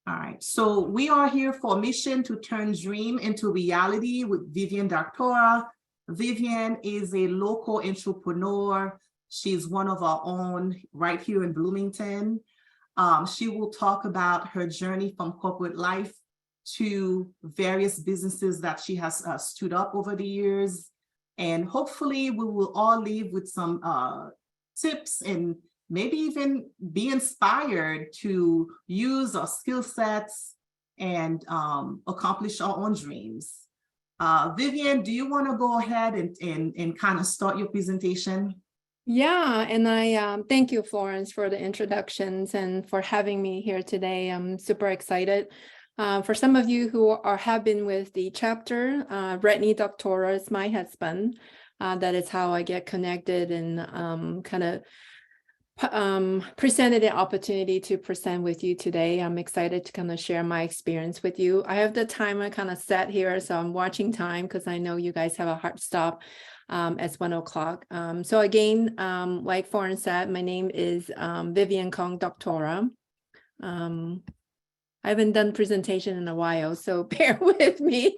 All right, so we are here for a mission to turn dream into reality with Vivian Doctora. Vivian is a local entrepreneur. She's one of our own right here in Bloomington. She will talk about her journey from corporate life to various businesses that she has stood up over the years. And hopefully we will all leave with some tips and maybe even be inspired to use our skill sets and accomplish our own dreams. Vivian, do you want to go ahead and kind of start your presentation? Yeah, and I thank you, Florence, for the introductions and for having me here today. I'm super excited. For some of you who have been with the chapter, Brittany Doctora is my husband. That is how I get connected and kind of presented the opportunity to present with you today. I'm excited to kind of share my experience with you. I have the timer kind of set here, so I'm watching time because I know you guys have a hard stop at 1 o'clock. So again, like Florence said, my name is Vivian Kong Doctora. I haven't done presentation in a while, so bear with me.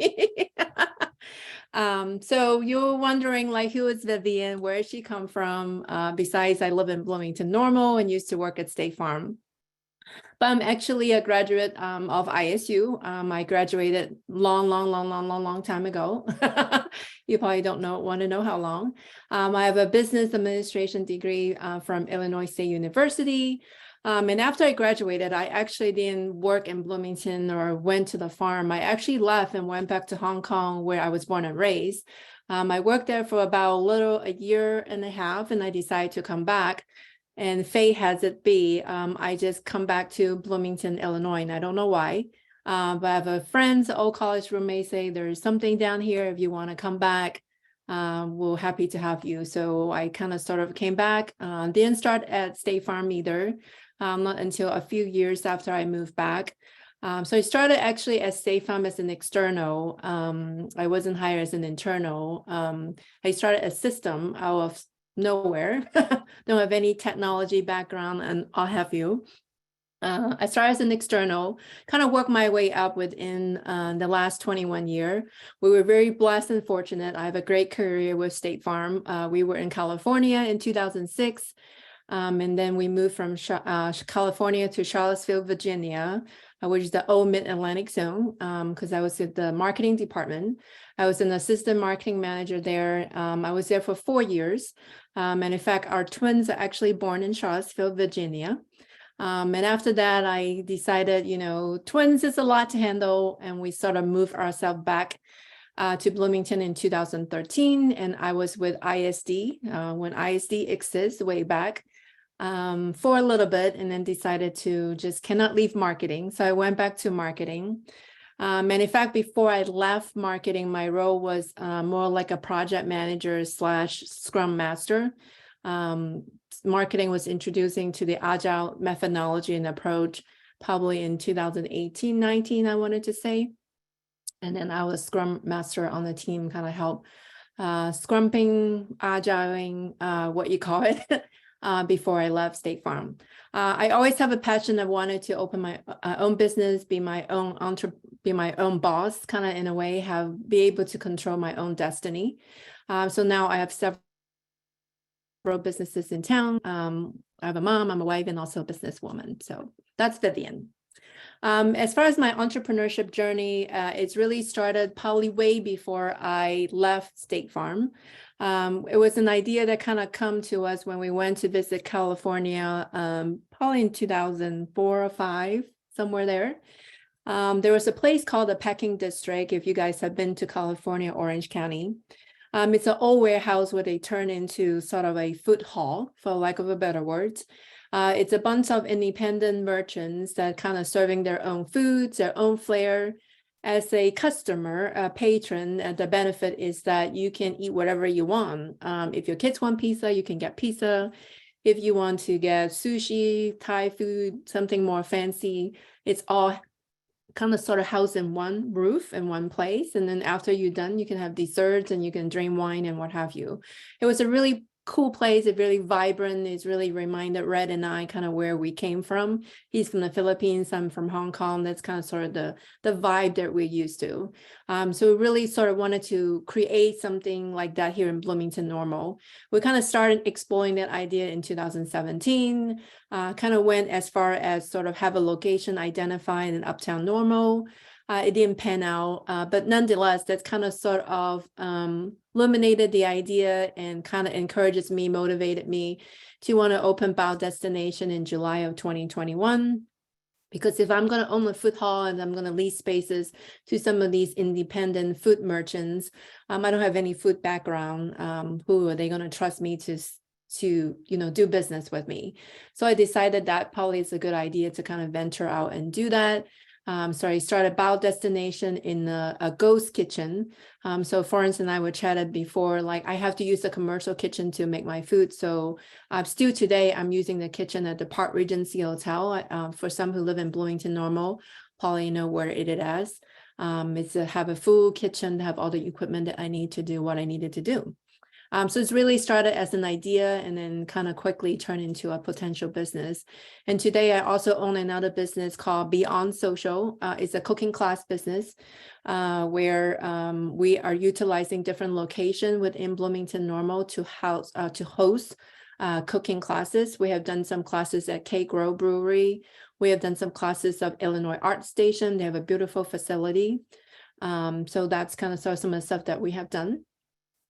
So you're wondering, like, who is Vivian? Where did she come from? Besides, I live in Bloomington Normal and used to work at State Farm. But I'm actually a graduate of ISU. I graduated long time ago. You probably don't want to know how long. I have a business administration degree from Illinois State University. And after I graduated, I actually didn't work in Bloomington or went to the farm. I actually left and went back to Hong Kong, where I was born and raised. I worked there for about a year and a half, and I decided to come back. And fate has it be, I just come back to Bloomington, Illinois, and I don't know why. But I have a friends, old college roommates say there's something down here if you want to come back. We're happy to have you. So I kind of sort of came back. Didn't start at State Farm either. Not until a few years after I moved back. So I started actually at State Farm as an external. I wasn't hired as an internal. I started a system out of nowhere. Don't have any technology background, and I'll have you. I started as an external, kind of worked my way up within the last 21 years. We were very blessed and fortunate. I have a great career with State Farm. We were in California in 2006. And then we moved from California to Charlottesville, Virginia, which is the old Mid-Atlantic zone, because I was at the marketing department. I was an assistant marketing manager there. I was there for 4 years. And in fact, our twins are actually born in Charlottesville, Virginia. And after that, I decided, twins is a lot to handle. And we sort of moved ourselves back to Bloomington in 2013. And I was with ISD when ISD exists way back. For a little bit, and then decided to just cannot leave marketing. So I went back to marketing. And in fact, before I left marketing, my role was more like a project manager / Scrum Master. Marketing was introducing to the agile methodology and approach probably in 2018, 19, I wanted to say. And then I was Scrum Master on the team, kind of help scrumping, agiling, what you call it. Before I left State Farm. I always have a passion. I wanted to open my own business, be my own boss, kind of in a way, be able to control my own destiny. So now I have several businesses in town. I have a mom, I'm a wife, and also a businesswoman. So that's Vivian. As far as my entrepreneurship journey, it's really started probably way before I left State Farm. It was an idea that kind of come to us when we went to visit California, probably in 2004 or 5, somewhere there. There was a place called the Packing District, if you guys have been to California, Orange County. It's an old warehouse where they turn into sort of a food hall, for lack of a better word. It's a bunch of independent merchants that kind of serving their own foods, their own flair. As a customer, a patron, the benefit is that you can eat whatever you want. If your kids want pizza, you can get pizza. If you want to get sushi, Thai food, something more fancy, it's all kind of sort of housed in one roof in one place. And then after you're done, you can have desserts and you can drink wine and what have you. It was a really cool place. It's really vibrant. It's really reminded Red and I kind of where we came from. He's from the Philippines. I'm from Hong Kong. That's kind of sort of the vibe that we're used to. So we really sort of wanted to create something like that here in Bloomington Normal. We kind of started exploring that idea in 2017, kind of went as far as sort of have a location identified in Uptown Normal. It didn't pan out, but nonetheless, that's kind of sort of illuminated the idea and kind of encourages me, motivated me to want to open Bao Destination in July of 2021. Because if I'm going to own a food hall and I'm going to lease spaces to some of these independent food merchants, I don't have any food background. Who are they going to trust me to do business with me? So I decided that probably is a good idea to kind of venture out and do that. So I started Bao Destination in a ghost kitchen. So Florence and I were chatted before, like I have to use a commercial kitchen to make my food. So still today, I'm using the kitchen at the Park Regency Hotel. For some who live in Bloomington Normal, probably know where it is. It's to have a full kitchen, to have all the equipment that I need to do what I needed to do. So it's really started as an idea and then kind of quickly turned into a potential business. And today I also own another business called Beyond Social. It's a cooking class business where we are utilizing different locations within Bloomington Normal to host cooking classes. We have done some classes at K Grow Brewery. We have done some classes of Illinois Art Station. They have a beautiful facility. So that's kind of some of the stuff that we have done.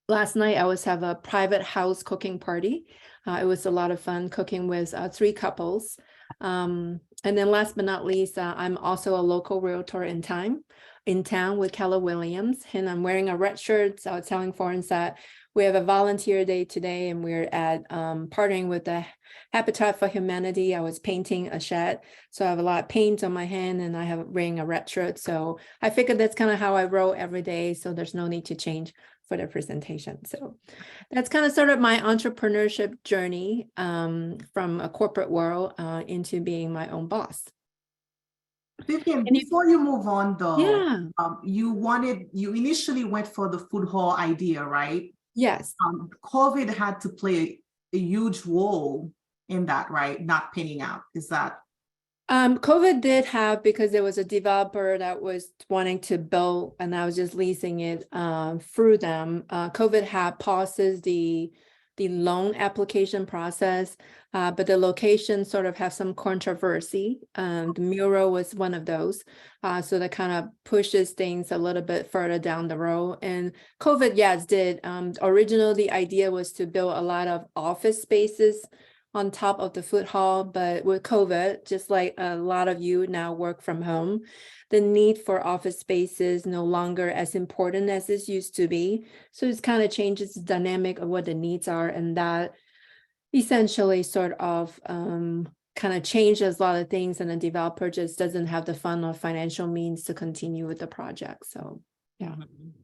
Last night, I was have a private house cooking party. It was a lot of fun cooking with 3 couples. And then last but not least, I'm also a local realtor in town with Keller Williams. And I'm wearing a red shirt. So I was telling Florence that we have a volunteer day today and we're at partnering with the Habitat for Humanity. I was painting a shed. So I have a lot of paint on my hand and I have wearing a red shirt. So I figured that's kind of how I roll every day. So there's no need to change for the presentation. So that's kind of sort of my entrepreneurship journey from a corporate world into being my own boss. Vivian, before you move on though, yeah, you initially went for the food hall idea, right? yes. COVID had to play a huge role in that, right? Not pinning out, is that? COVID did have, because there was a developer that was wanting to build and I was just leasing it through them. COVID had pauses the loan application process, but the location sort of have some controversy. The mural was one of those. So that kind of pushes things a little bit further down the road. And COVID, yes, did. Originally, the idea was to build a lot of office spaces on top of the food hall, but with COVID, just like a lot of you now work from home, the need for office spaces no longer as important as it used to be. So it kind of changes the dynamic of what the needs are, and that essentially sort of kind of changes a lot of things, and the developer just doesn't have the fund or financial means to continue with the project. So yeah,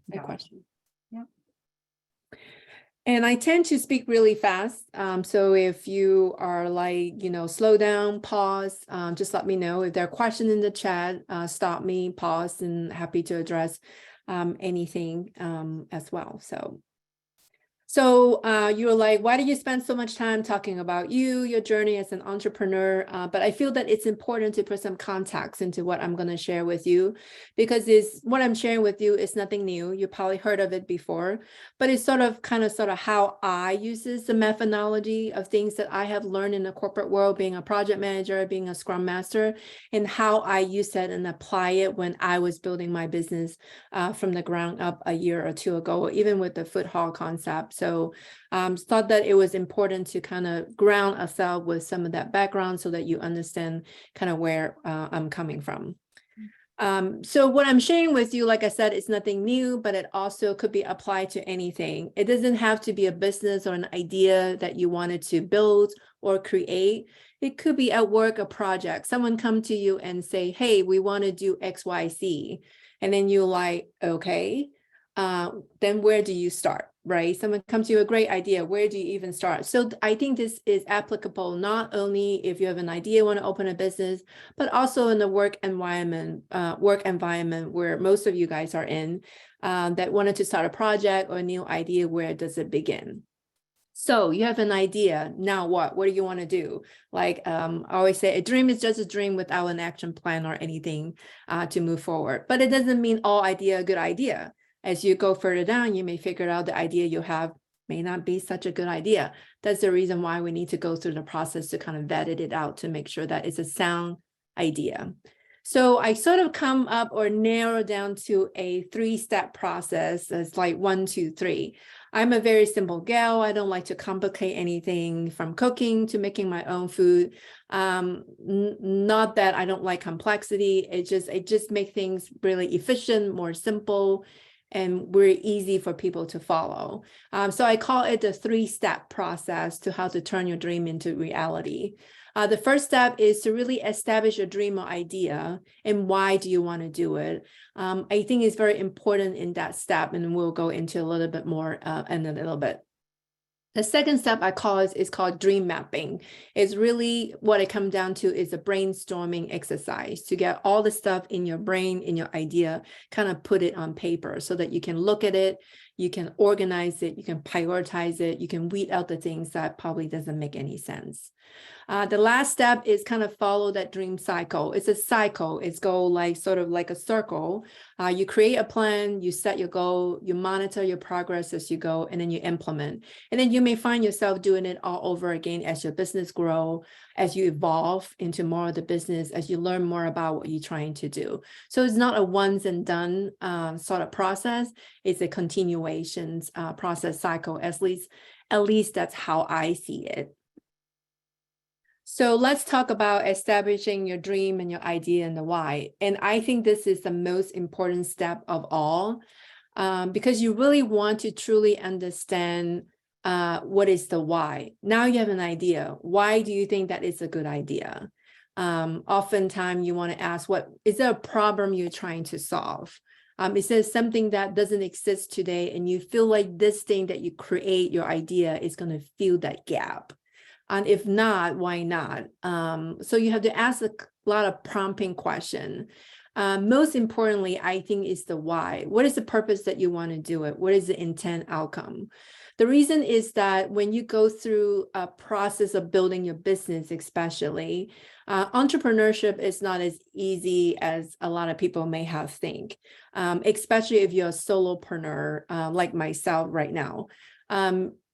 good question. Yeah. And I tend to speak really fast. So if you are like, slow down, pause, just let me know. If there are questions in the chat, stop me, pause, and happy to address anything as well. So you're like, why do you spend so much time talking about your journey as an entrepreneur? But I feel that it's important to put some context into what I'm going to share with you, because what I'm sharing with you is nothing new. You probably heard of it before, but it's sort of how I use the methodology of things that I have learned in the corporate world, being a project manager, being a scrum master, and how I use that and apply it when I was building my business from the ground up a year or two ago, even with the food hall concept. So thought that it was important to kind of ground ourselves with some of that background so that you understand kind of where I'm coming from. So what I'm sharing with you, like I said, it's nothing new, but it also could be applied to anything. It doesn't have to be a business or an idea that you wanted to build or create. It could be at work, a project. Someone come to you and say, hey, we want to do X, Y, Z. And then you're like, okay, then where do you start? Right? Someone comes to you, a great idea. Where do you even start? So I think this is applicable not only if you have an idea, want to open a business, but also in the work environment where most of you guys are in, that wanted to start a project or a new idea. Where does it begin? So you have an idea. Now what? What do you want to do? Like I always say, a dream is just a dream without an action plan or anything to move forward. But it doesn't mean all idea a good idea. As you go further down, you may figure out the idea you have may not be such a good idea. That's the reason why we need to go through the process to kind of vet it out to make sure that it's a sound idea. So I sort of come up or narrow down to a 3-step process. It's like 1, 2, 3. I'm a very simple gal. I don't like to complicate anything from cooking to making my own food. Not that I don't like complexity. It just makes things really efficient, more simple, and very easy for people to follow. So I call it the 3-step process to how to turn your dream into reality. The first step is to really establish a dream or idea and why do you want to do it. I think it's very important in that step, and we'll go into a little bit more in a little bit. The second step I call is called dream mapping. It's really what it comes down to is a brainstorming exercise to get all the stuff in your brain, in your idea, kind of put it on paper so that you can look at it, you can organize it, you can prioritize it, you can weed out the things that probably doesn't make any sense. The last step is kind of follow that dream cycle. It's a cycle. It's go like sort of like a circle. You create a plan, you set your goal, you monitor your progress as you go, and then you implement. And then you may find yourself doing it all over again as your business grow, as you evolve into more of the business, as you learn more about what you're trying to do. So it's not a once and done sort of process. It's a continuation process cycle. At least that's how I see it. So let's talk about establishing your dream and your idea and the why. And I think this is the most important step of all, because you really want to truly understand what is the why. Now you have an idea. Why do you think that is a good idea? Oftentimes you want to ask, what is there a problem you're trying to solve? Is there something that doesn't exist today and you feel like this thing that you create, your idea, is going to fill that gap? And if not, why not? So you have to ask a lot of prompting questions. Most importantly, I think is the why. What is the purpose that you want to do it? What is the intent outcome? The reason is that when you go through a process of building your business, especially, entrepreneurship is not as easy as a lot of people may have think, especially if you're a solopreneur like myself right now.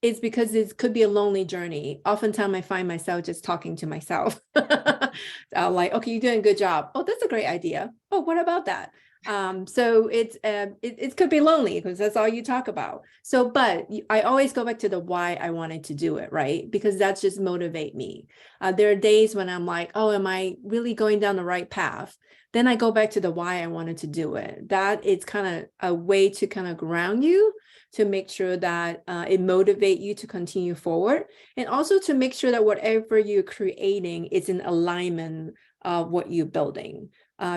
It's because it could be a lonely journey. Oftentimes I find myself just talking to myself. Like, okay, you're doing a good job. Oh, that's a great idea. Oh, what about that? So it could be lonely because that's all you talk about. So, but I always go back to the why I wanted to do it, right? Because that's just motivate me. There are days when I'm like, oh, am I really going down the right path? Then I go back to the why I wanted to do it. That is kind of a way to kind of ground you, to make sure that it motivates you to continue forward, and also to make sure that whatever you're creating is in alignment of what you're building.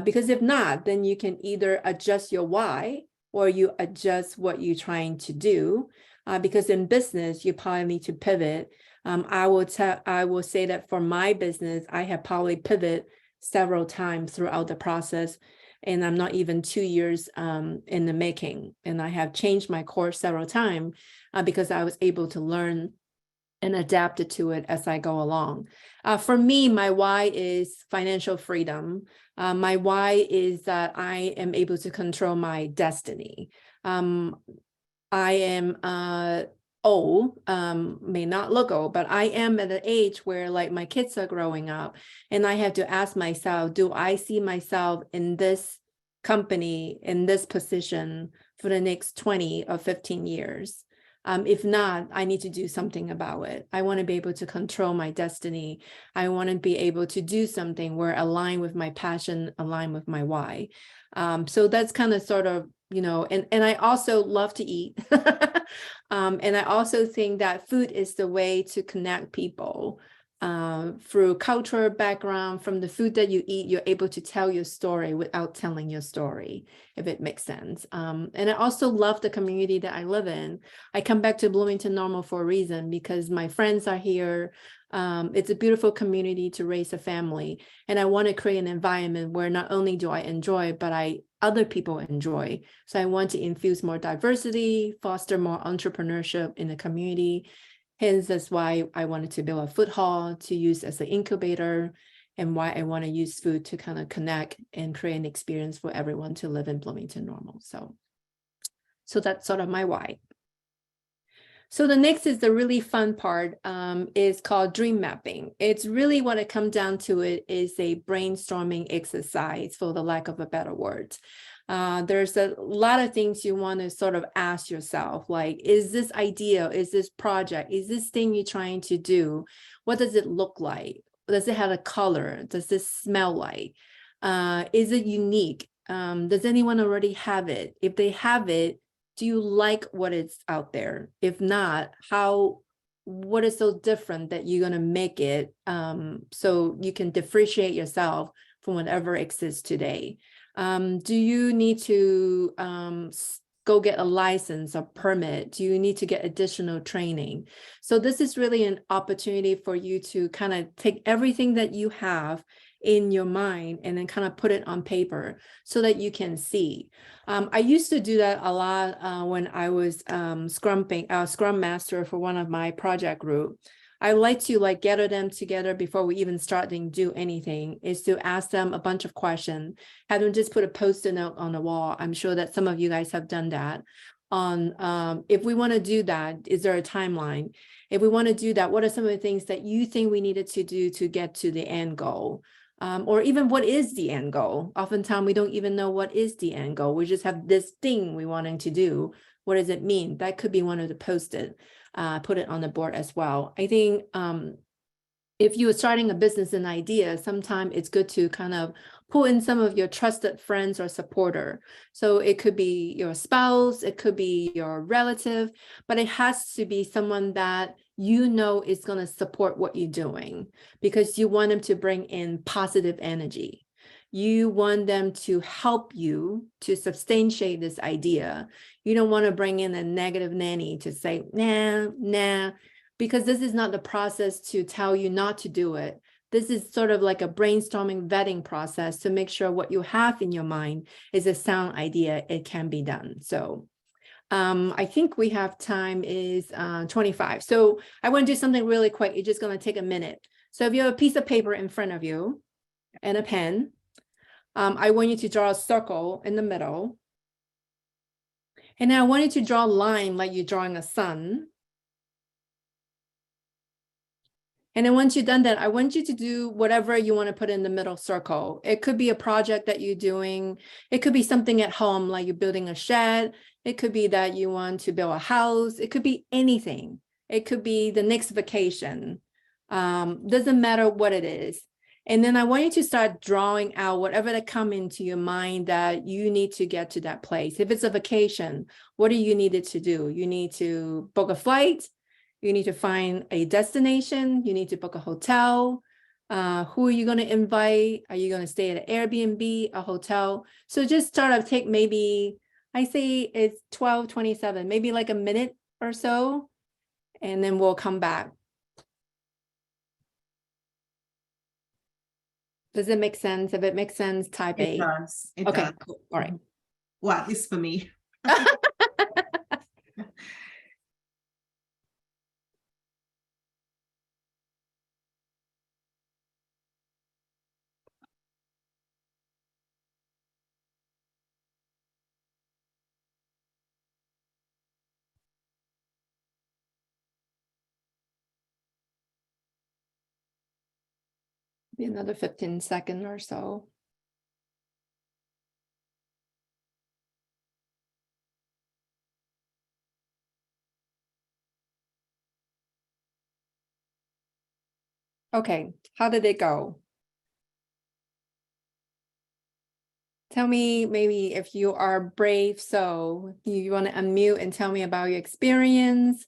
Because if not, then you can either adjust your why or you adjust what you're trying to do. Because in business, you probably need to pivot. I will say that for my business, I have probably pivoted several times throughout the process. And I'm not even 2 years in the making. And I have changed my course several times because I was able to learn and adapt it to it as I go along. For me, my why is financial freedom. My why is that I am able to control my destiny. I am old, may not look old, but I am at an age where like my kids are growing up and I have to ask myself, do I see myself in this company, in this position for the next 20 or 15 years? If not, I need to do something about it. I want to be able to control my destiny. I want to be able to do something where align with my passion, align with my why. So that's kind of sort of, you know, and I also love to eat. And I also think that food is the way to connect people. Through cultural background, from the food that you eat, you're able to tell your story without telling your story, if it makes sense. And I also love the community that I live in. I come back to Bloomington Normal for a reason, because my friends are here. It's a beautiful community to raise a family. And I want to create an environment where not only do I enjoy, but other people enjoy. So I want to infuse more diversity, foster more entrepreneurship in the community, Hence, that's why I wanted to build a food hall to use as an incubator, and why I want to use food to kind of connect and create an experience for everyone to live in Bloomington Normal. So that's sort of my why. So the next is the really fun part, is called dream mapping. It's really what it comes down to, it is a brainstorming exercise, for the lack of a better word. There's a lot of things you want to sort of ask yourself, like, is this idea, is this project, is this thing you're trying to do, what does it look like? Does it have a color? Does this smell like? Is it unique? Does anyone already have it? If they have it, do you like what is out there? If not, what is so different that you're going to make it so you can differentiate yourself from whatever exists today? Do you need to go get a license or permit? Do you need to get additional training? So this is really an opportunity for you to kind of take everything that you have in your mind and then kind of put it on paper so that you can see. I used to do that a lot when I was Scrum Master for one of my project group. I like to gather them together before we even start to do anything, is to ask them a bunch of questions, have them just put a post-it note on the wall. I'm sure that some of you guys have done that. On if we want to do that, is there a timeline? If we want to do that, what are some of the things that you think we needed to do to get to the end goal? Or even what is the end goal? Oftentimes we don't even know what is the end goal. We just have this thing we wanting to do. What does it mean? That could be one of the post-it, put it on the board as well. I think if you are starting a business and idea, sometimes it's good to kind of pull in some of your trusted friends or supporter. So it could be your spouse, it could be your relative, but it has to be someone that you know is going to support what you're doing, because you want them to bring in positive energy. You want them to help you to substantiate this idea. You don't want to bring in a negative nanny to say, nah, because this is not the process to tell you not to do it. This is sort of like a brainstorming vetting process to make sure what you have in your mind is a sound idea. It can be done. So I think we have time is 25. So I want to do something really quick. It's just going to take a minute. So if you have a piece of paper in front of you and a pen, I want you to draw a circle in the middle. And then I want you to draw a line like you're drawing a sun. And then once you've done that, I want you to do whatever you want to put in the middle circle. It could be a project that you're doing. It could be something at home, like you're building a shed. It could be that you want to build a house. It could be anything. It could be the next vacation. Doesn't matter what it is. And then I want you to start drawing out whatever that come into your mind that you need to get to that place. If it's a vacation, what do you need to do? You need to book a flight. You need to find a destination. You need to book a hotel. Who are you going to invite? Are you going to stay at an Airbnb, a hotel? So just sort of take maybe, I say it's 12:27, maybe like a minute or so, and then we'll come back. Does it make sense? If it makes sense, type A. It does. It Okay, does. cool. All right. Well, at least for me. Be another 15 seconds or so. Okay, how did it go? Tell me maybe if you are brave, so you want to unmute and tell me about your experience.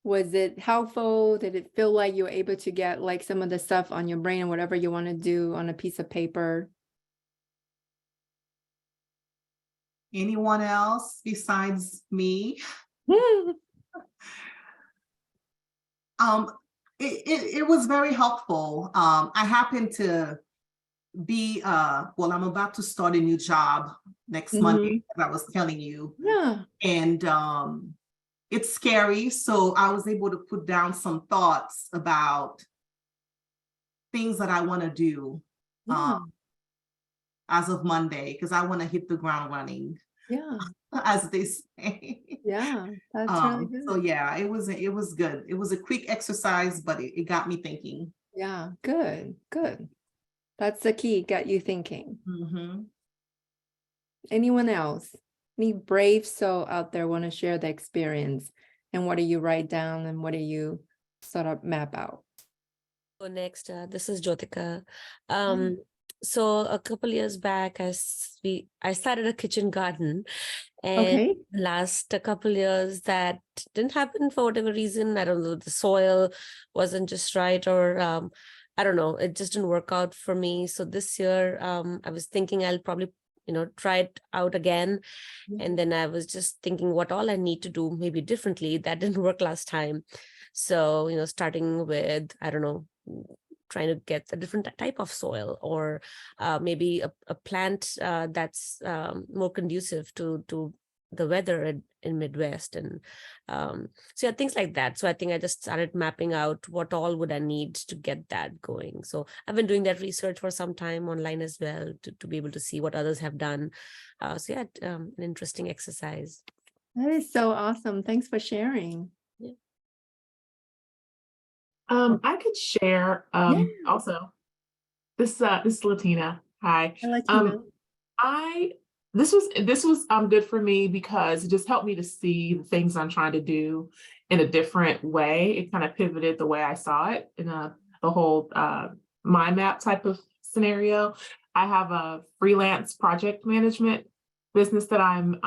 Was it helpful? Did it feel like you were able to get like some of the stuff on your brain or whatever you want to do on a piece of paper? Anyone else besides me? It was very helpful. I happen to be well, I'm about to start a new job next Monday, as I was telling you. Yeah. And it's scary. So I was able to put down some thoughts about things that I want to do Yeah. as of Monday, because I want to hit the ground running, Yeah. as they say. Yeah. That's really So good. yeah, it was good. It was a quick exercise, but it got me thinking. Yeah. Good. Good. That's the key. Got you thinking. Mhm. Anyone else? Any brave soul out there want to share the experience? And what do you write down and what do you sort of map out? So next, this is Jyotika. So a couple years back, I started a kitchen garden, and Okay. the last couple years that didn't happen for whatever reason. I don't know, the soil wasn't just right, or I don't know, it just didn't work out for me. So this year, I was thinking I'll probably try it out again. And then I was just thinking what all I need to do maybe differently. That didn't work last time. So, starting with, I don't know, trying to get a different type of soil, or maybe a plant that's more conducive to the weather in Midwest. And so yeah, things like that. So I think I just started mapping out what all would I need to get that going. So I've been doing that research for some time online as well, to be able to see what others have done. So yeah, an interesting exercise. That is so awesome. Thanks for sharing. I could share Yeah. also. This is Latina. Hi. I like to know. This was good for me because it just helped me to see the things I'm trying to do in a different way. It kind of pivoted the way I saw it in the whole mind map type of scenario. I have a freelance project management business that I'm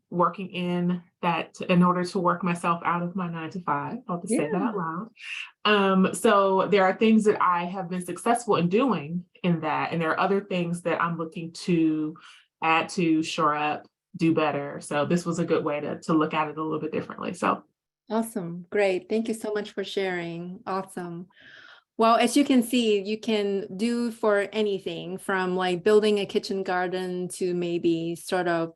working in, that in order to work myself out of my 9-to-5, I'll just say that out loud. So there are things that I have been successful in doing in that, and there are other things that I'm looking to add to, shore up, do better. So this was a good way to look at it a little bit differently. So Awesome. Great. Thank you so much for sharing. Awesome. Well, as you can see, you can do for anything from like building a kitchen garden to maybe sort of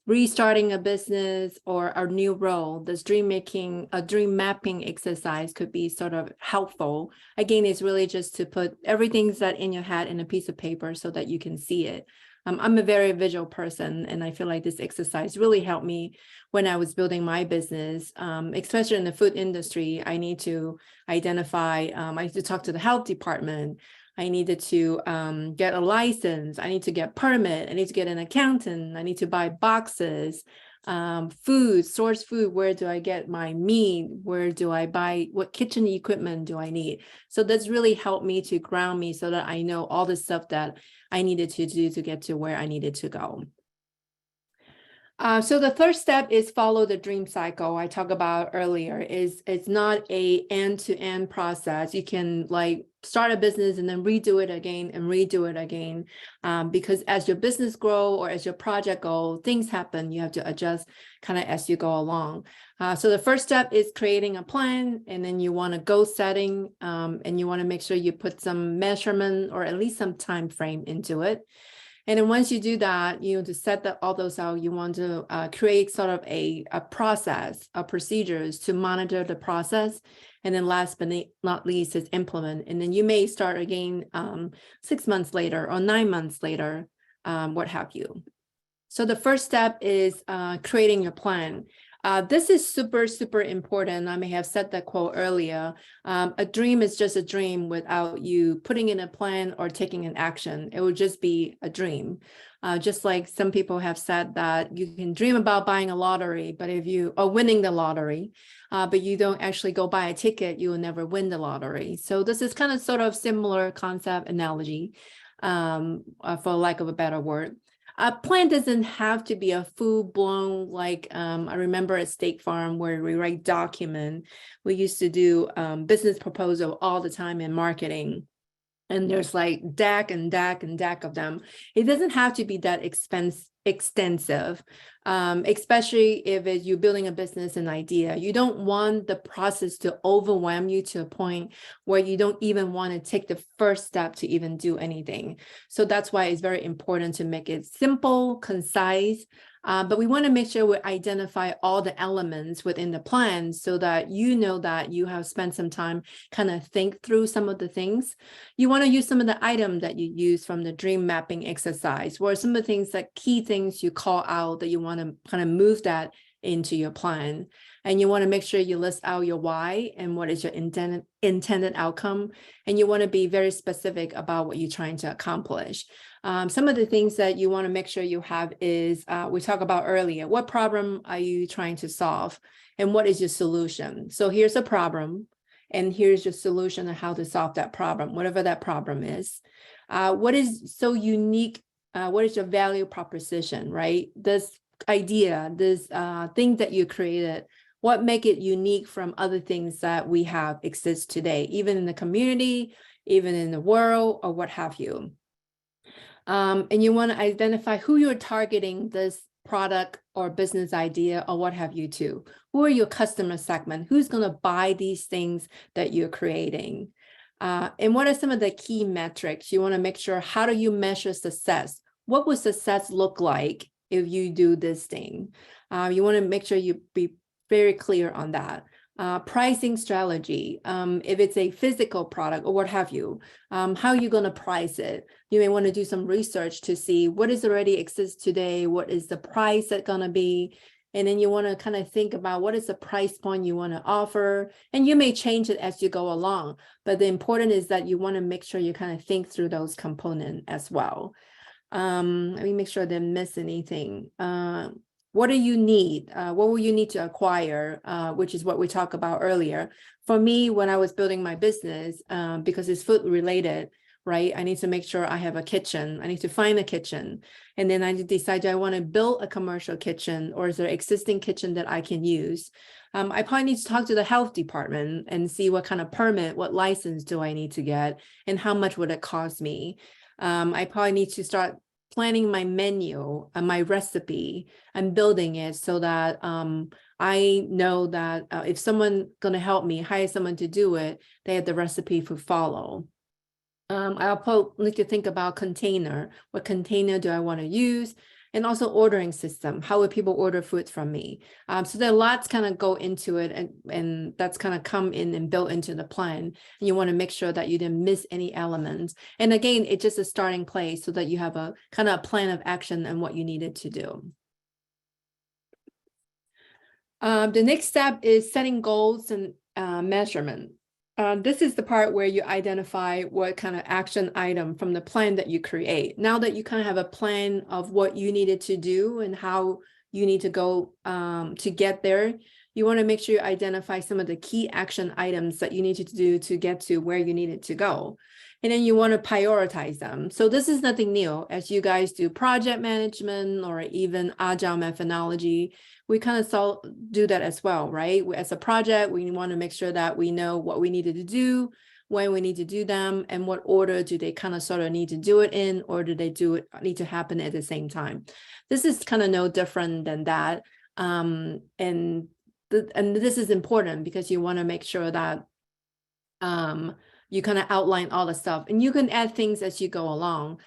restarting a business or a new role. This dream mapping exercise could be sort of helpful. Again, it's really just to put everything that's in your head in a piece of paper so that you can see it. I'm a very visual person, and I feel like this exercise really helped me when I was building my business, especially in the food industry. I need to identify, I need to talk to the health department. I needed to get a license. I need to get permit. I need to get an accountant. I need to buy boxes, source food. Where do I get my meat? Where do I buy? What kitchen equipment do I need? So that's really helped me to ground me so that I know all the stuff that I needed to do to get to where I needed to go. So the third step is follow the dream cycle I talked about earlier. It's not a end-to-end process. You can like start a business and then redo it again and redo it again, because as your business grow or as your project go, things happen. You have to adjust kind of as you go along. So the first step is creating a plan, and then you want a goal setting, and you want to make sure you put some measurement or at least some time frame into it. And then once you do that, to set all those out, you want to create sort of a process, a procedures to monitor the process. And then last but not least is implement. And then you may start again 6 months later or 9 months later, what have you. So the first step is creating your plan. This is super, super important. I may have said that quote earlier. A dream is just a dream without you putting in a plan or taking an action. It would just be a dream. Just like some people have said that you can dream about buying a lottery, but if you are winning the lottery, but you don't actually go buy a ticket, you will never win the lottery. So this is kind of sort of similar concept analogy, for lack of a better word. A plan doesn't have to be a full-blown, like I remember at State Farm where we write document. We used to do business proposal all the time in marketing. And there's like DAC and DAC and DAC of them. It doesn't have to be that extensive, especially if you're building a business and idea. You don't want the process to overwhelm you to a point where you don't even want to take the first step to even do anything. So that's why it's very important to make it simple, concise, but we want to make sure we identify all the elements within the plan so that you know that you have spent some time kind of think through some of the things. You want to use some of the items that you use from the dream mapping exercise, or some of the things that key things you call out that you want to kind of move that into your plan. And you want to make sure you list out your why and what is your intended outcome. And you want to be very specific about what you're trying to accomplish. Some of the things that you want to make sure you have is, we talked about earlier, what problem are you trying to solve? And what is your solution? So here's a problem, and here's your solution on how to solve that problem, whatever that problem is. What is so unique? What is your value proposition, right? This idea, this thing that you created, what make it unique from other things that we have exist today, even in the community, even in the world, or what have you. And you want to identify who you're targeting this product or business idea or what have you to. Who are your customer segment? Who's going to buy these things that you're creating? And what are some of the key metrics? You want to make sure, how do you measure success? What would success look like if you do this thing? You want to make sure you be very clear on that. Pricing strategy, if it's a physical product or what have you, how are you going to price it? You may want to do some research to see what is already exists today, what is the price that's going to be, and then you want to kind of think about what is the price point you want to offer, and you may change it as you go along, but the important is that you want to make sure you kind of think through those components as well. Let me make sure I didn't miss anything. What do you need? What will you need to acquire, which is what we talked about earlier. For me, when I was building my business, because it's food related, right? I need to make sure I have a kitchen. I need to find a kitchen. And then I decide, do I want to build a commercial kitchen, or is there an existing kitchen that I can use? I probably need to talk to the health department and see what kind of permit, what license do I need to get, and how much would it cost me? I probably need to start planning my menu and my recipe and building it so that I know that if someone going to help me hire someone to do it, they have the recipe to follow. I'll probably need to think about container. What container do I want to use? And also ordering system. How would people order food from me? So there are lots kind of go into it, and that's kind of come in and built into the plan. And you want to make sure that you didn't miss any elements. And again, it's just a starting place so that you have a kind of plan of action and what you needed to do. The next step is setting goals and measurement. This is the part where you identify what kind of action item from the plan that you create. Now that you kind of have a plan of what you needed to do and how you need to go to get there, you want to make sure you identify some of the key action items that you needed to do to get to where you needed to go. And then you want to prioritize them. So this is nothing new. As you guys do project management or even agile methodology, we kind of do that as well, right? As a project, we want to make sure that we know what we needed to do, when we need to do them, and what order do they kind of sort of need to do it in, or do they need to happen at the same time? This is kind of no different than that. And this is important because you want to make sure that you kind of outline all the stuff, and you can add things as you go along.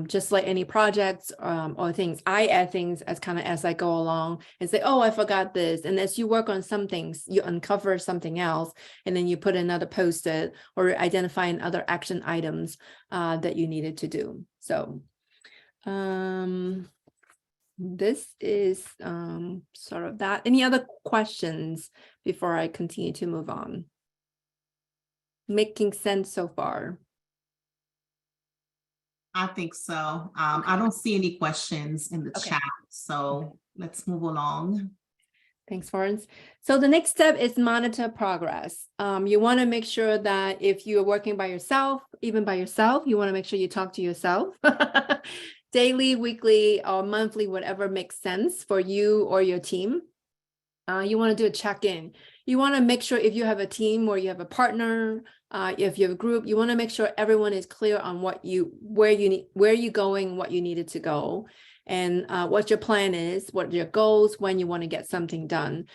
Just like any projects or things, I add things as I go along and say, oh, I forgot this. And as you work on some things, you uncover something else, and then you put another post-it or identifying other action items that you needed to do. So this is sort of that. Any other questions before I continue to move on? Making sense so far? I think so. I don't see any questions in the Okay. chat, so let's move along. Thanks, Florence. So the next step is monitor progress. You want to make sure that if you're working by yourself, even by yourself, you want to make sure you talk to yourself daily, weekly, or monthly, whatever makes sense for you or your team. You want to do a check-in. You want to make sure if you have a team or you have a partner, if you have a group, you want to make sure everyone is clear on where you're going, what you needed to go. and what your plan is, what your goals, when you want to get something done.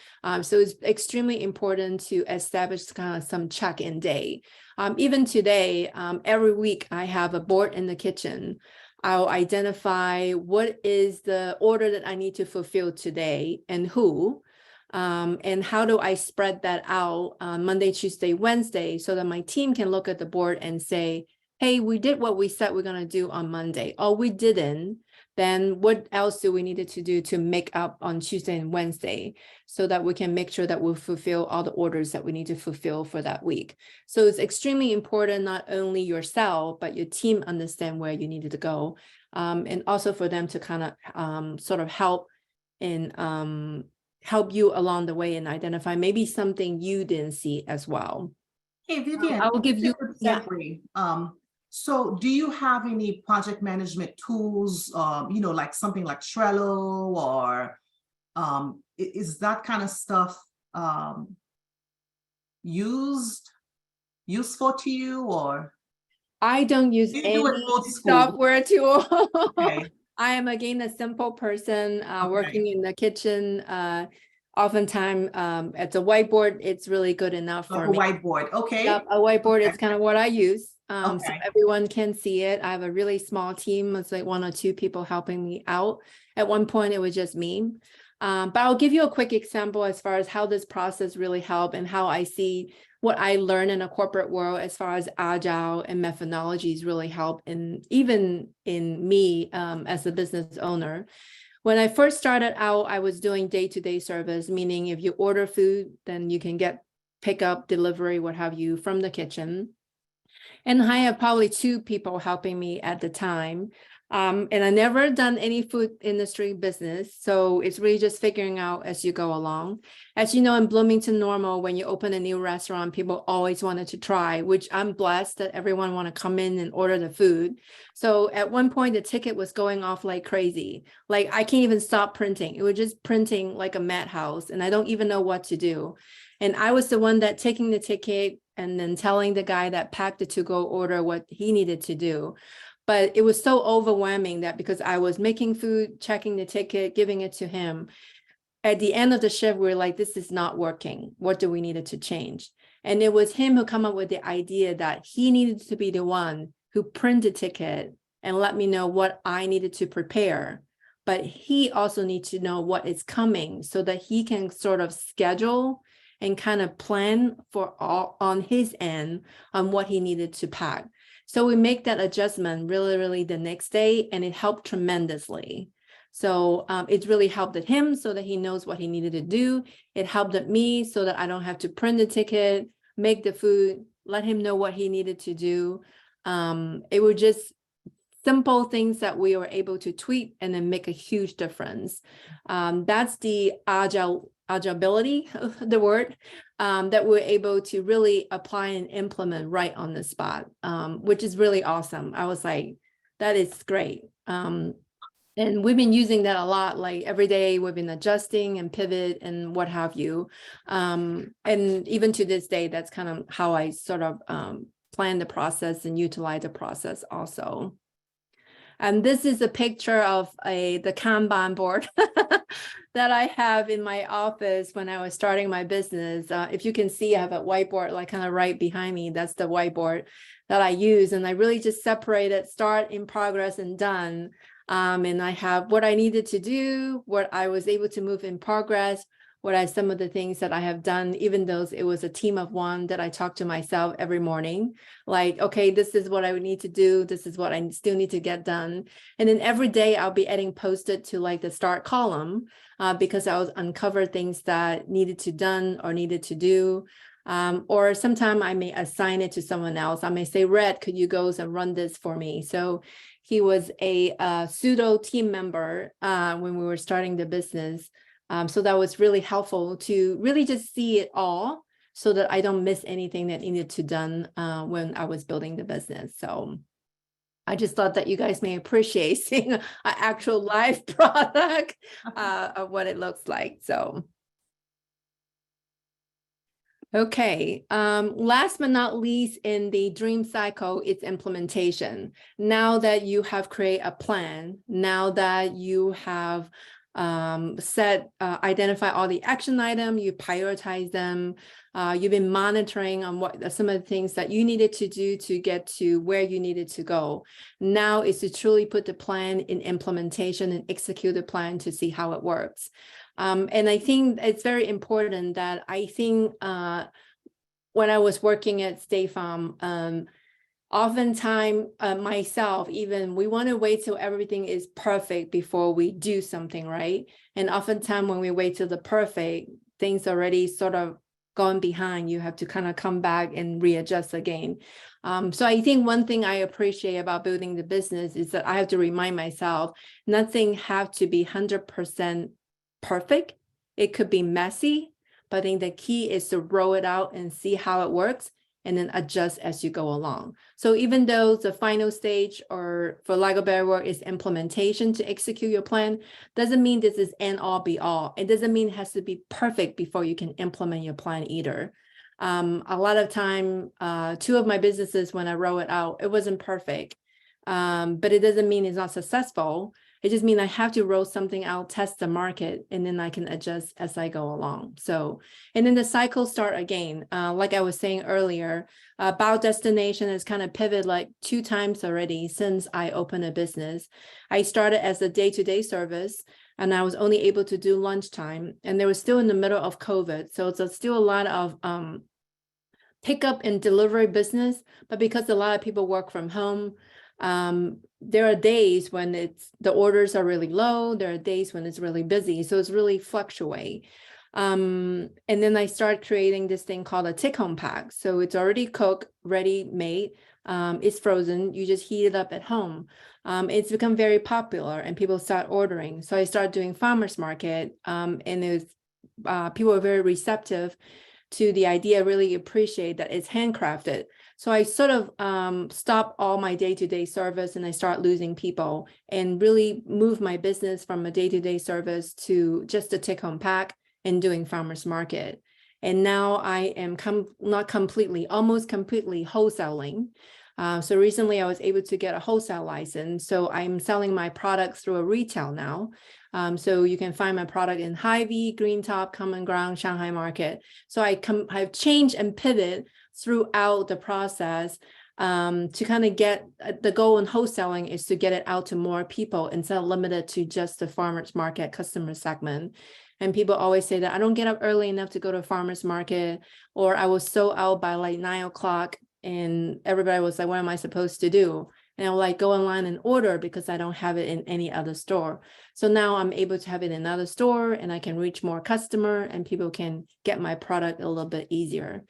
So it's extremely important to establish kind of some check-in day. Even today, every week I have a board in the kitchen. I'll identify what is the order that I need to fulfill today and who, and how do I spread that out on Monday, Tuesday, Wednesday, so that my team can look at the board and say, hey, we did what we said we're going to do on Monday. Oh, we didn't. Then what else do we need to do to make up on Tuesday and Wednesday, so that we can make sure that we fulfill all the orders that we need to fulfill for that week. So it's extremely important, not only yourself, but your team understand where you needed to go. And also for them to kind of sort of help in help you along the way and identify maybe something you didn't see as well. Hey, Vivian. I will give you, yeah. So do you have any project management tools, like something like Trello, or is that kind of stuff useful to you, or? I don't use You any do it old school. software tool. Okay. I am, again, a simple person Okay. working in the kitchen. Oftentimes at the whiteboard, it's really good enough for Like a me. whiteboard, okay. Yep, a whiteboard Okay. is kind of what I use. So Okay. everyone can see it. I have a really small team. It's like 1 or 2 people helping me out. At one point, it was just me. But I'll give you a quick example as far as how this process really helped and how I see what I learned in a corporate world as far as agile and methodologies really help, and even in me as a business owner. When I first started out, I was doing day-to-day service, meaning if you order food, then you can get pickup, delivery, what have you, from the kitchen. And I have probably 2 people helping me at the time. And I never done any food industry business. So it's really just figuring out as you go along. As you know, in Bloomington Normal, when you open a new restaurant, people always wanted to try, which I'm blessed that everyone want to come in and order the food. So at one point, the ticket was going off like crazy. Like I can't even stop printing. It was just printing like a madhouse, and I don't even know what to do. And I was the one that taking the ticket and then telling the guy that packed the to-go order what he needed to do. But it was so overwhelming that because I was making food, checking the ticket, giving it to him, at the end of the shift, we were like, this is not working. What do we need to change? And it was him who come up with the idea that he needed to be the one who print the ticket and let me know what I needed to prepare. But he also needs to know what is coming so that he can sort of schedule and kind of plan for all on his end on what he needed to pack. So we make that adjustment really the next day, and it helped tremendously. So it really helped him so that he knows what he needed to do. It helped me so that I don't have to print the ticket, make the food, let him know what he needed to do. It was just simple things that we were able to tweak and then make a huge difference. That's the agility, the word, that we're able to really apply and implement right on the spot, which is really awesome. I was like, that is great. And we've been using that a lot, like every day we've been adjusting and pivot and what have you. And even to this day, that's kind of how I sort of plan the process and utilize the process also. And this is a picture of the Kanban board that I have in my office when I was starting my business. If you can see, I have a whiteboard like kind of right behind me. That's the whiteboard that I use. And I really just separated start, in progress, and done. And I have what I needed to do, what I was able to move in progress, what are some of the things that I have done, even though it was a team of 1 that I talk to myself every morning, like, okay, this is what I would need to do. This is what I still need to get done. And then every day I'll be adding post-it to like the start column because I was uncover things that needed to done or needed to do. Or sometime I may assign it to someone else. I may say, Red, could you go and run this for me? So he was a pseudo team member when we were starting the business. So that was really helpful to really just see it all so that I don't miss anything that needed to done when I was building the business. So I just thought that you guys may appreciate seeing an actual live product of what it looks like. So. Okay, last but not least in the dream cycle, it's implementation. Now that you have created a plan, now that you have identify all the action items, you prioritize them, you've been monitoring on what some of the things that you needed to do to get to where you needed to go. Now is to truly put the plan in implementation and execute the plan to see how it works. And I think it's very important that I think when I was working at State Farm, oftentimes myself, even we want to wait till everything is perfect before we do something, right? And oftentimes when we wait till the perfect, things already sort of gone behind, you have to kind of come back and readjust again. So I think one thing I appreciate about building the business is that I have to remind myself, nothing have to be 100% perfect. It could be messy, but I think the key is to roll it out and see how it works and then adjust as you go along. So even though the final stage, or for lack of better word, is implementation to execute your plan, doesn't mean this is end all be all. It doesn't mean it has to be perfect before you can implement your plan either. A lot of time, two of my businesses, when I roll it out, it wasn't perfect, but it doesn't mean it's not successful. It just means I have to roll something out, test the market, and then I can adjust as I go along. So, and then the cycle start again. Like I was saying earlier, about destination has kind of pivoted like 2 times already since I opened a business. I started as a day-to-day service, and I was only able to do lunchtime, and they were still in the middle of COVID. So it's still a lot of pickup and delivery business, but because a lot of people work from home, there are days when the orders are really low. There are days when it's really busy. So it's really fluctuate. And then I start creating this thing called a take-home pack. So it's already cooked, ready made. It's frozen. You just heat it up at home. It's become very popular and people start ordering. So I started doing farmers market, and people are very receptive to the idea, really appreciate that it's handcrafted. So I sort of stop all my day-to-day service and I start losing people and really move my business from a day-to-day service to just a take-home pack and doing farmers market. And now I am not completely, almost completely wholesaling. So recently I was able to get a wholesale license. So I'm selling my products through a retail now. So you can find my product in Hy-Vee, Green Top, Common Ground, Shanghai Market. So I've changed and pivoted throughout the process to kind of get the goal in wholesaling is to get it out to more people instead of limited to just the farmers market customer segment. And people always say that I don't get up early enough to go to farmers market, or I was so out by like 9 o'clock and everybody was like, what am I supposed to do? And I'll like go online and order because I don't have it in any other store. So now I'm able to have it in another store and I can reach more customer and people can get my product a little bit easier.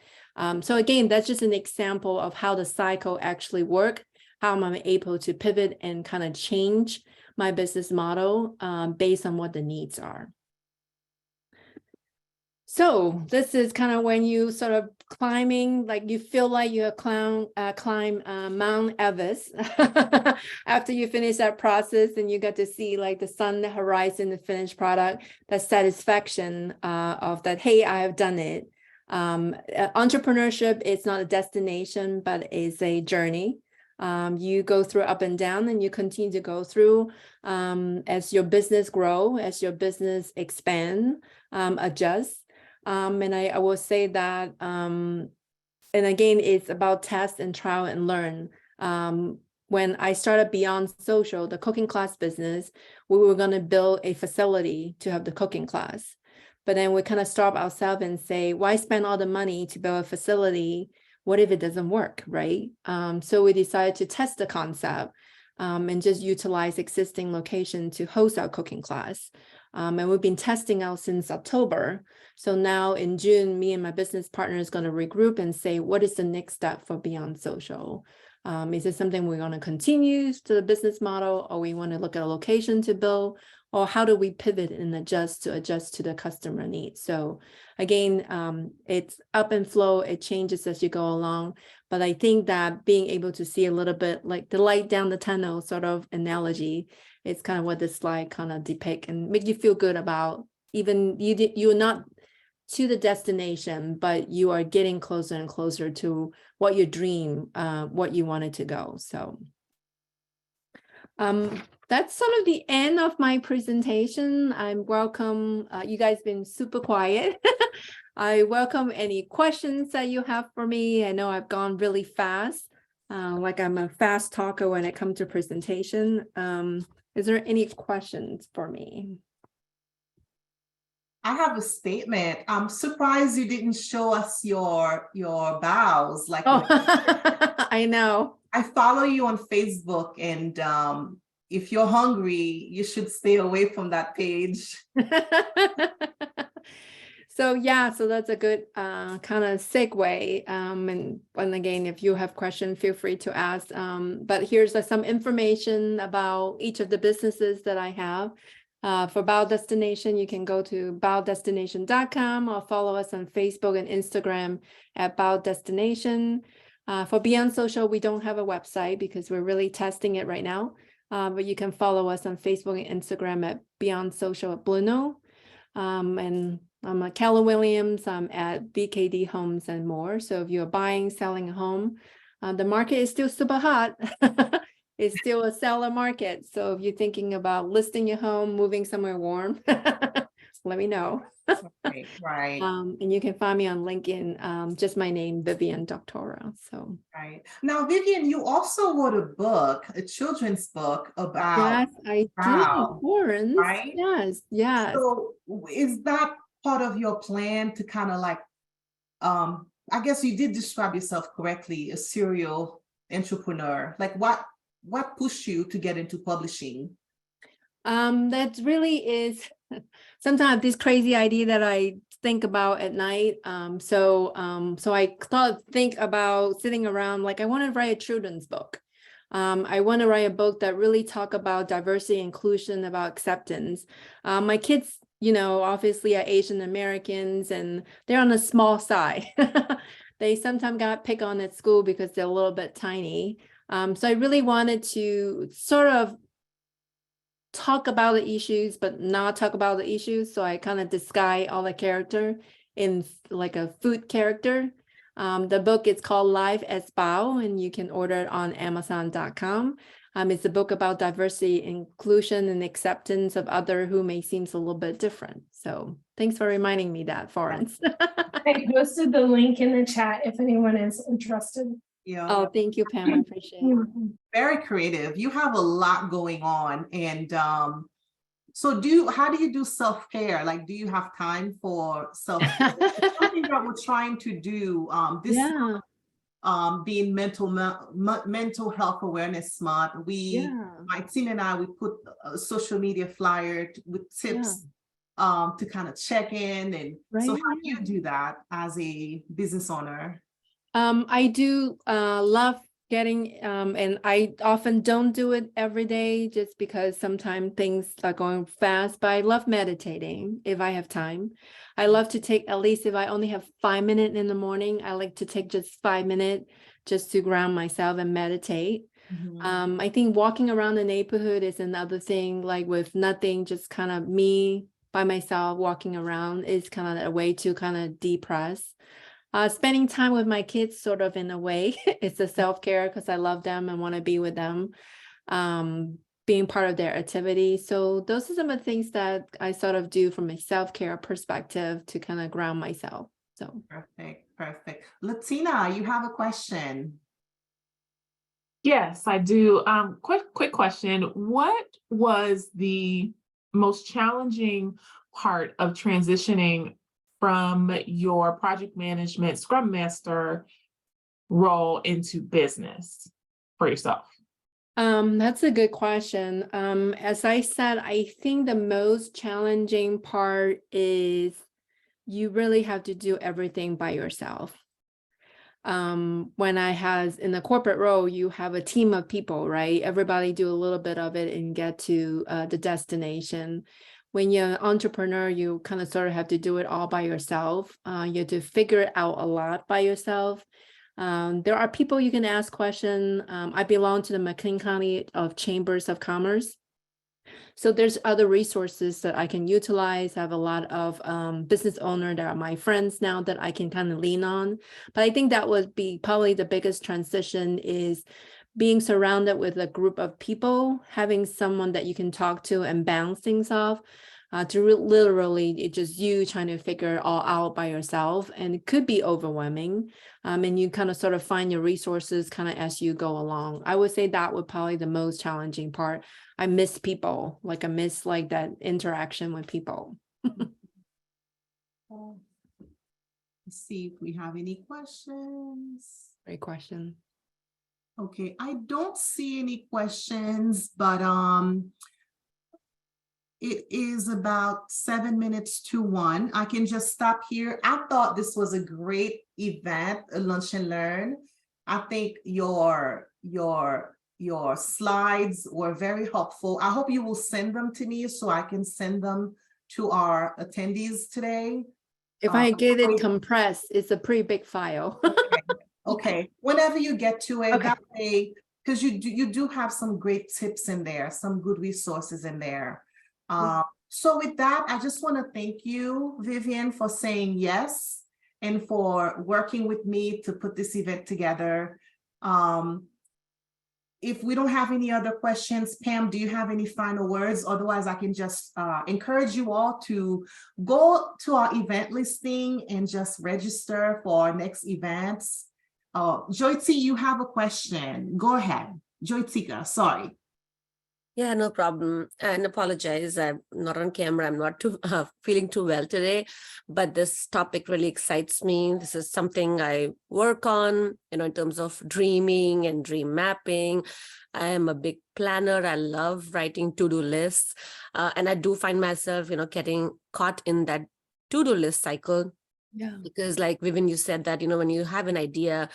So again, that's just an example of how the cycle actually works, how I'm able to pivot and kind of change my business model based on what the needs are. So this is kind of when you sort of climbing, like you feel like you climb Mount Everest after you finish that process and you get to see like the sun, the horizon, the finished product, that satisfaction of that, hey, I have done it. Entrepreneurship is not a destination, but is a journey. You go through up and down and you continue to go through as your business grow, as your business expand, adjust. And I will say that, and again, it's about test and trial and learn. When I started Beyond Social, the cooking class business, we were going to build a facility to have the cooking class. But then we kind of stop ourselves and say, why spend all the money to build a facility? What if it doesn't work, right? So we decided to test the concept and just utilize existing location to host our cooking class. And we've been testing out since October. So now in June, me and my business partner is going to regroup and say, what is the next step for Beyond Social? Is it something we're going to continue to the business model, or we want to look at a location to build, or how do we pivot and adjust to the customer needs? So again, it's up and flow, it changes as you go along. But I think that being able to see a little bit like the light down the tunnel sort of analogy, it's kind of what this slide kind of depict and make you feel good about even you're not to the destination, but you are getting closer and closer to what you dream, what you wanted to go. So that's sort of the end of my presentation. I welcome, you guys been super quiet. I welcome any questions that you have for me. I know I've gone really fast, like I'm a fast talker when it comes to presentation. Is there any questions for me? I have a statement. I'm surprised you didn't show us your bows. Like, Oh, I know. I follow you on Facebook, and if you're hungry, you should stay away from that page. So yeah, so that's a good kind of segue. And again, if you have questions, feel free to ask. But here's some information about each of the businesses that I have. For Bow Destination, you can go to bowdestination.com or follow us on Facebook and Instagram at Bow Destination. For Beyond Social, we don't have a website because we're really testing it right now. But you can follow us on Facebook and Instagram at Beyond Social at Bluno. And I'm at Keller Williams. I'm at BKD Homes and More. So if you're buying, selling a home, the market is still super hot. It's still a seller market. So if you're thinking about listing your home, moving somewhere warm, let me know. Right. And you can find me on LinkedIn, just my name, Vivian Doctora. So Right. Now, Vivian, you also wrote a book, a children's book about yes, I Wow. did, Florence. Right? Yes, yes. So is that part of your plan to kind of like, I guess you did describe yourself correctly, a serial entrepreneur. Like what pushed you to get into publishing? That really is sometimes this crazy idea that I think about at night. So I think about sitting around, like I want to write a children's book. I want to write a book that really talk about diversity, inclusion, about acceptance. My kids, you know, obviously are Asian Americans and they're on the small side. They sometimes got picked on at school because they're a little bit tiny. So I really wanted to sort of talk about the issues, but not talk about the issues. So I kind of disguise all the character in like a food character. The book is called Life as Bao, and you can order it on Amazon.com. It's a book about diversity, inclusion, and acceptance of other who may seem a little bit different. So thanks for reminding me that, Florence. I posted the link in the chat if anyone is interested. Yeah. Oh, thank you, Pam. I appreciate it. Very creative. You have a lot going on. And so how do you do self-care? Like, do you have time for self-care? Something that we're trying to do this Yeah. being mental health awareness month. My team and I, we put a social media flyer with tips to kind of check in. And so how do you do that as a business owner? I do love getting, and I often don't do it every day just because sometimes things are going fast, but I love meditating if I have time. I love to take, at least if I only have 5 minutes in the morning, I like to take just 5 minutes just to ground myself and meditate. I think walking around the neighborhood is another thing, like with nothing, just kind of me by myself walking around is kind of a way to kind of depress. Spending time with my kids sort of in a way, it's a self-care because I love them and want to be with them, being part of their activity. So those are some of the things that I sort of do from a self-care perspective to kind of ground myself. So Perfect. Latina, you have a question. Yes, I do. Quick question. What was the most challenging part of transitioning from your project management Scrum Master role into business for yourself? That's a good question. As I said, I think the most challenging part is you really have to do everything by yourself. When I was in the corporate role, you have a team of people, right? Everybody do a little bit of it and get to the destination. When you're an entrepreneur, you kind of sort of have to do it all by yourself. You have to figure it out a lot by yourself. There are people you can ask questions. I belong to the McLean County of Chambers of Commerce. So there's other resources that I can utilize. I have a lot of business owners that are my friends now that I can kind of lean on. But I think that would be probably the biggest transition is being surrounded with a group of people, having someone that you can talk to and bounce things off. Literally, it's just you trying to figure it all out by yourself, and it could be overwhelming. And you kind of sort of find your resources kind of as you go along. I would say that would probably the most challenging part. I miss people, like I miss like that interaction with people. Let's see if we have any questions. Great question. Okay, I don't see any questions, but it is about 7 minutes to 1. I can just stop here. I thought this was a great event, a lunch and learn. I think your slides were very helpful. I hope you will send them to me so I can send them to our attendees today. If I get it compressed, it's a pretty big file. Okay, whenever you get to it, Okay. that way, because you do have some great tips in there, some good resources in there. So with that, I just want to thank you, Vivian, for saying yes and for working with me to put this event together. If we don't have any other questions, Pam, do you have any final words? Otherwise, I can just encourage you all to go to our event listing and just register for our next events. Joyti, you have a question. Go ahead. Joytika, sorry. Yeah, no problem. And apologize, I'm not on camera. I'm not too feeling too well today, but this topic really excites me. This is something I work on, in terms of dreaming and dream mapping. I am a big planner. I love writing to-do lists. And I do find myself, getting caught in that to-do list cycle. Yeah. Because like Vivian, you said that, when you have an idea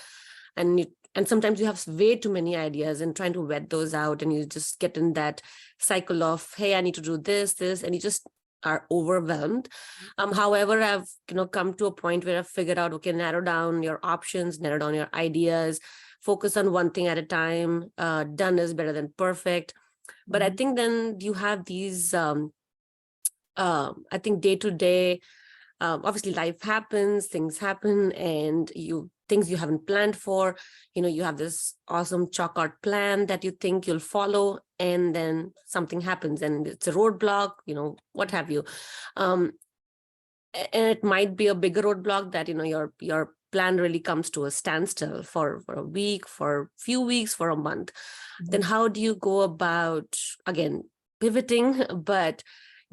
and sometimes you have way too many ideas and trying to vet those out, and you just get in that cycle of, hey, I need to do this, and you just are overwhelmed. However, I've come to a point where I've figured out, okay, narrow down your options, narrow down your ideas, focus on one thing at a time. Done is better than perfect. But I think then you have these, I think day to day, obviously life happens, things happen, and things you haven't planned for, you have this awesome chalk art plan that you think you'll follow, and then something happens and it's a roadblock, what have you. And it might be a bigger roadblock that, your plan really comes to a standstill for a week, for a few weeks, for a month. Then how do you go about, again, pivoting, but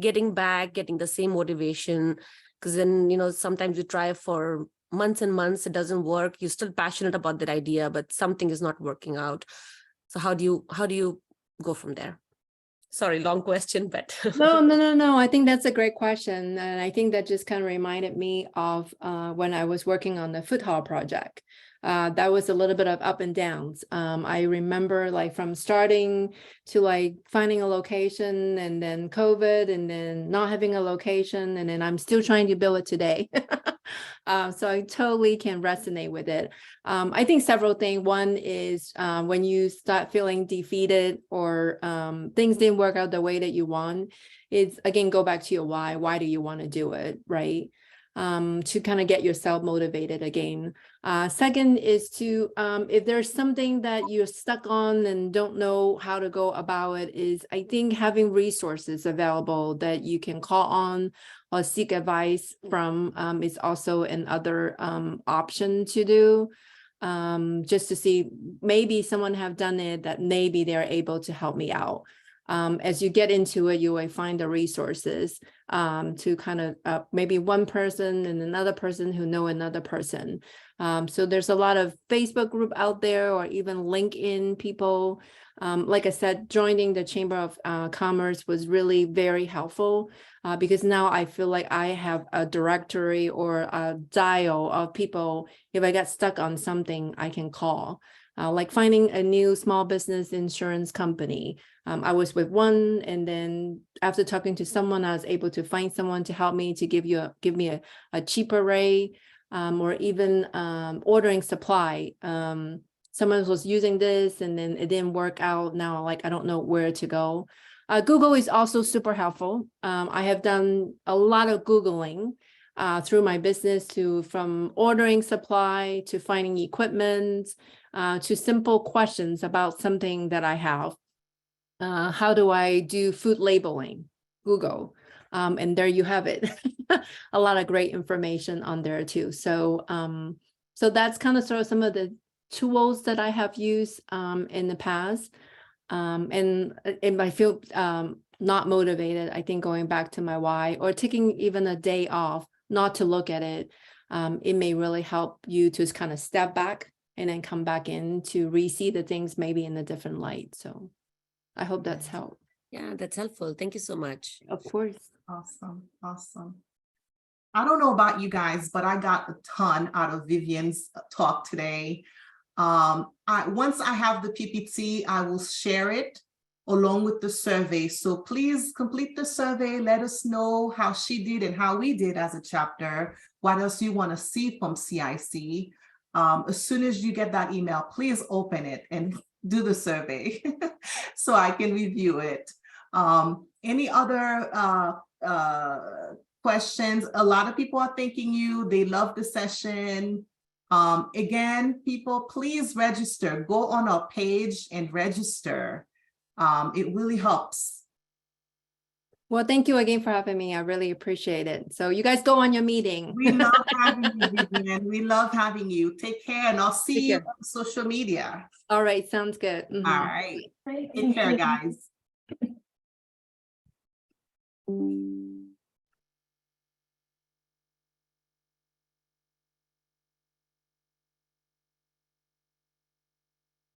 getting the same motivation? Because then, sometimes you try for months and months, it doesn't work. You're still passionate about that idea, but something is not working out. So how do you go from there? Sorry, long question, but No. I think that's a great question. And I think that just kind of reminded me of when I was working on the Foot Hall project. That was a little bit of up and downs. I remember like from starting to like finding a location, and then COVID, and then not having a location, and then I'm still trying to build it today. So I totally can resonate with it. I think several things. One is when you start feeling defeated or things didn't work out the way that you want, it's again, go back to your why. Why do you want to do it, right? To kind of get yourself motivated again. Second is to, if there's something that you're stuck on and don't know how to go about it, is I think having resources available that you can call on or seek advice from is also another option to do. Just to see, maybe someone have done it, that maybe they're able to help me out. As you get into it, you will find the resources to kind of maybe one person and another person who know another person. So there's a lot of Facebook group out there, or even LinkedIn people. Like I said, joining the Chamber of Commerce was really very helpful because now I feel like I have a directory or a dial of people. If I get stuck on something, I can call. Like finding a new small business insurance company. I was with one, and then after talking to someone, I was able to find someone to help me to give me a cheaper rate, or even ordering supply. Someone was using this and then it didn't work out. Now, like, I don't know where to go. Google is also super helpful. I have done a lot of Googling through my business, from ordering supply to finding equipment to simple questions about something that I have. How do I do food labeling? Google. And there you have it. A lot of great information on there too. So so that's kind of sort of some of the tools that I have used in the past. And if I feel not motivated, I think going back to my why or taking even a day off, not to look at it, it may really help you to kind of step back and then come back in to re-see the things maybe in a different light. So I hope that's helped. Yeah, that's helpful. Thank you so much. Of course. Awesome, awesome. I don't know about you guys, but I got a ton out of Vivian's talk today. Once I have the PPT, I will share it along with the survey. So please complete the survey. Let us know how she did and how we did as a chapter. What else you want to see from CIC? As soon as you get that email, please open it and do the survey so I can review it. Any other questions? A lot of people are thanking you. They love the session. Again, people, please register. Go on our page and register. It really helps. Well, thank you again for having me. I really appreciate it. So you guys go on your meeting. We love having you, Vivian. We love having you. Take care, and I'll see Take you care. on social media. All right, sounds good. Mhm. All right. Right, Take thank care, you. guys.